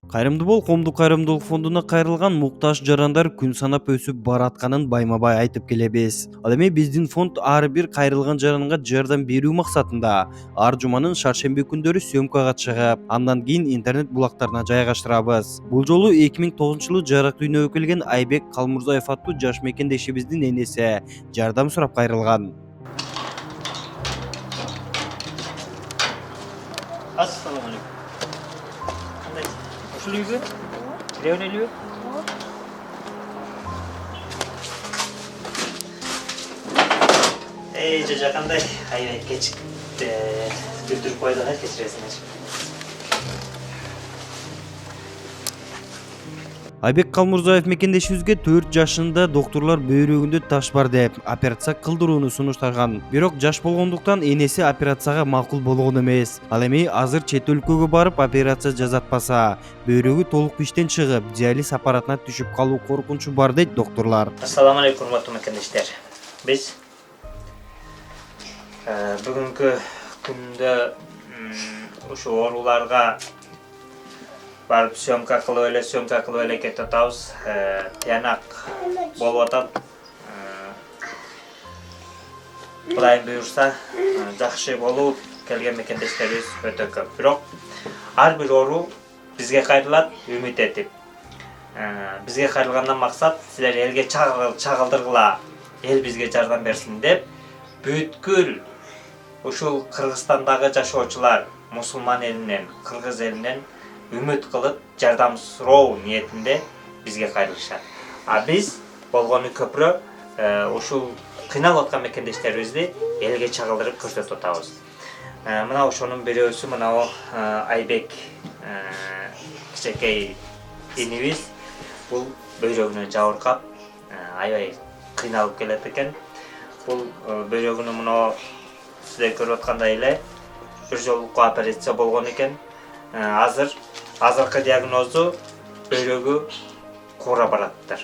Кайрымды бол коомдук кайрымдуулук фондуна кайрылган муктаж жарандар күн санап өсүп баратканын байма-бай айтып келебиз. Ал эми биздин фонд ар бир кайрылган жаранга жардам берүү максатында ар жуманын шаршемби күндөрү съемкага чыгып, андан кийин интернет булактарына жайгаштырабыз. Бул жолу 2009-жылы жарык дүйнөгө келген Айбек Калмурзаев аттуу жаш мекендешибиздин энеси жардам сурап кайрылган. Assalamu alaikum. Qanday? Ушул үйгө? Кире берелиби? Жажа кандай? Аябай кечикти. Күтүрүп койдук, кечиресиңер. Айбек Калмурзаев мекендешибизге 4 жашында докторлор бөйрөгүндө таш бар деп операция кылдырууну сунуштаган. Бирок жаш болгондуктан энеси операцияга макул болгон эмес. Ал эми азыр чет өлкөгө барып операция жасатпаса, бөйрөгү толук иштен чыгып, диализ аппаратына түшүп калуу коркунучу бар дейт докторлор. Ассаламу алейкум, урматтуу мекендештер. Биз бүгүнкү күндө ушу ооруларга барып съемка кылып эле кетип атабыз. Тыянак болуп атат. Кудайым буйрса, жакшы болуп келген мекендештерибиз өтө көп. Бирок ар бир оору бизге кайрылат үмүт этип. Бизге кайрылгандан максат силер элге чагылдыргыла, эл бизге жардам берсин деп бүткүл ушул Кыргызстандагы жашоочулар мусулман элинен, кыргыз элинен үмүт кылып жардам суроо ниетинде бизге кайрылышат. Биз болгону көпүрө ушул кыйналып аткан мекендештерибизди элге чагылдырып көрсөтүп атабыз. Мына ошонун бирөөсү мына Айбек кичекей инибиз. Бул бөйрөгүнө жабыркап, аябай кыйналып келет экен. Бул бөйрөгүнө мына сиздер көрүп аткандай эле бир жолку операция болгон экен. Азыркы диагнозу бөйрөгү куура бараттыр.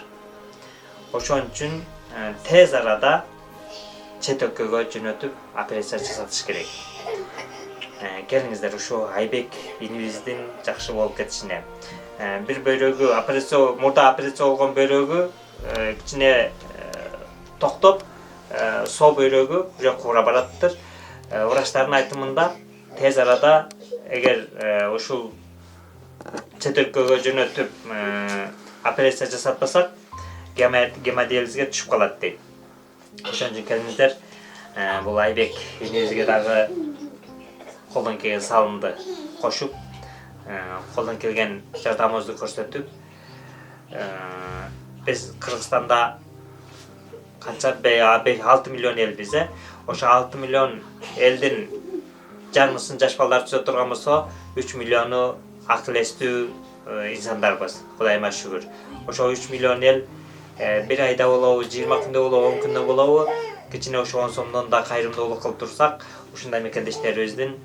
Ошон үчүн тез арада чет өлкөгө жөнөтүп операция жасатыш керек. Келиңиздер ушу Айбек инибиздин жакшы болуп кетишине. Бир бөйрөгү мурда операция болгон бөйрөгү кичине токтоп, сол бөйрөгү уже куура бараттыр. Врачтардын айтымында тез арада эгер ушул чет өлкөгө жөнөтүп операция жасатпасак, гемодиализге түшүп калат дейт. Ошон үчүн келиңиздер, бул Айбек инибизге дагы колдон келген салымды кошуп, колдон келген жардамыбызды көрсөтүп, биз Кыргызстанда канча 6 миллион элбиз, ошо 6 миллион элдин жарымысын жаш балдар түзө турган болсо, 3 миллиону акыл эстүү инсандарбыз. Кудайыма шүгүр. Ошо 3 миллион эл бир айда болобу, 20 күндө болобу, 10 күндө болобу, кичине ошо 10 сомдон да кайрымдуулук кылып турсак, ушундай мекендештерибиздин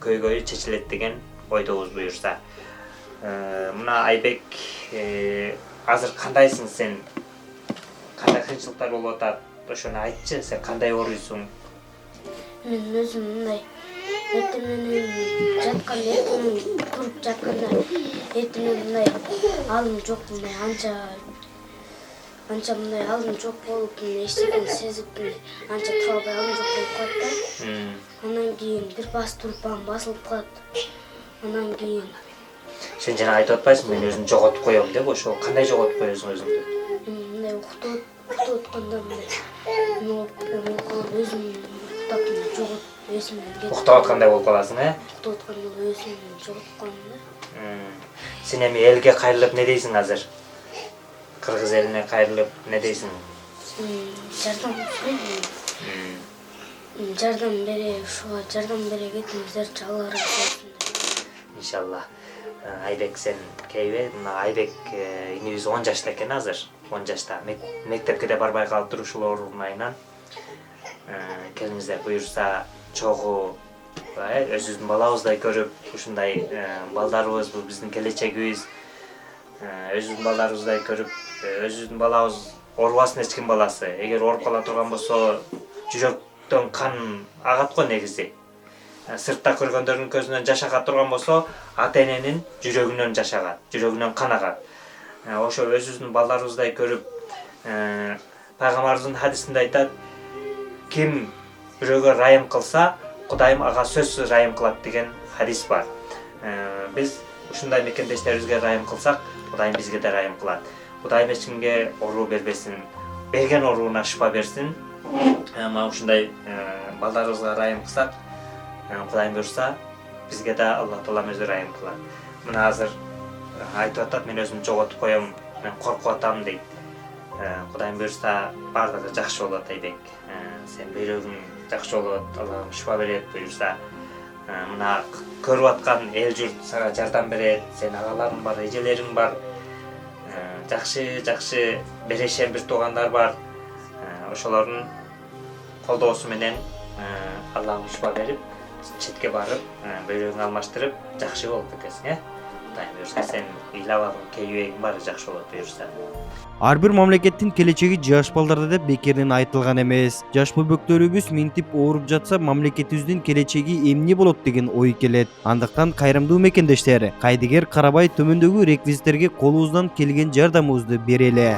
көйгөйү чечилет деген ойдобуз буюрса. Мына Айбек, азыр кандайсың сен? Кандай кыйынчылыктар болуп атат? Ошону айтчы, сен кандай ооруйсуң? Мен өзүм мындай эртең туруп жатканда мындай алым жок, мындай анча мындай алым жок болуп, эчтекени сезип, анча тура албай алым жок болуп калат да. Андан кийин бир бас туруп басылып калат. Андан кийин Сен жана айтып атпайсың, мен өзүмдү жоготуп коем деп, ошо кандай жоготуп коесуң өзүңдү? мындай уктап атканда өзүм уктап жоготуп эсимден кетип. Уктап аткандай болуп каласың, Уктап атканда эсимден жоготуп калам да. Сен эми элге кайрылып не дейсиң азыр? Кыргыз элине кайрылып не дейсиң? Жардам сурайм. Жардам бере кетиңиздерчи, Алла ыраазы болсун. Иншалла. Айбек, сен кейбе, мына Айбек инибиз 10 жашта экен азыр. 10 жашта. Мектепке де барбай калыптыр ушул оорунун айынан. Келиңиздер буюрса чогуу өзүбүздүн балабыздай көрүп, ушундай балдарыбыз, бул биздин келечегибиз. Өзүбүздүн балдарыбыздай көрүп, өзүбүздүн балабыз оорубасын эч ким баласы. Эгер ооруп кала турган болсо, жүрөктөн кан агат го негизи. сыртта көргөндөрдүн көзүнөн жашага турган болсо, ата эненин жүрөгүнөн жашагат, жүрөгүнөн канагат. Ошо өзүбүздүн балдарыбыздай көрүп, пайгамбарыбыздын хадисинде айтат, ким бирөөгө райым кылса, Кудайым ага сөзсүз райым кылат деген хадис бар. Биз ушундай мекендештерибизге райым кылсак, Кудайым бизге да райым кылат. Кудайым эч кимге оору бербесин, берген ооруна шифа берсин. Ушундай балдарыбызга райым кылсак, Кудайым буйрса, бизге да Аллах Таалам өзү райым кылат. Мына азыр айтып атат, мен өзүмдү жоготуп коем, мен коркуп атам дейт. Кудайым буйрса, бардыгы жакшы болот Айбек. Сен бүйрөгүң жакшы болот, Аллахым шифа берет буйрса. Мына көрүп аткан эл журт сага жардам берет, сен агаларың бар, эжелериң бар. Жакшы берешен бир туугандар бар. Ошолордун колдоосу менен Аллахым шифа берип, четке барып, бүйрөгүңдү алмаштырып, жакшы болуп кетесиң, Кудайым буйрса, сен ыйлабаган кейбегиң баары жакшы болот буйрса. Ар бир мамлекеттин келечеги жаш балдарда деп бекерден айтылган эмес. Жаш бөбөктөрүбүз минтип ооруп жатса, мамлекетибиздин келечеги эмне болот деген ой келет. Андыктан кайрымдуу мекендештер, кайдыгер карабай төмөндөгү реквизиттерге колубуздан келген жардамыбызды берели.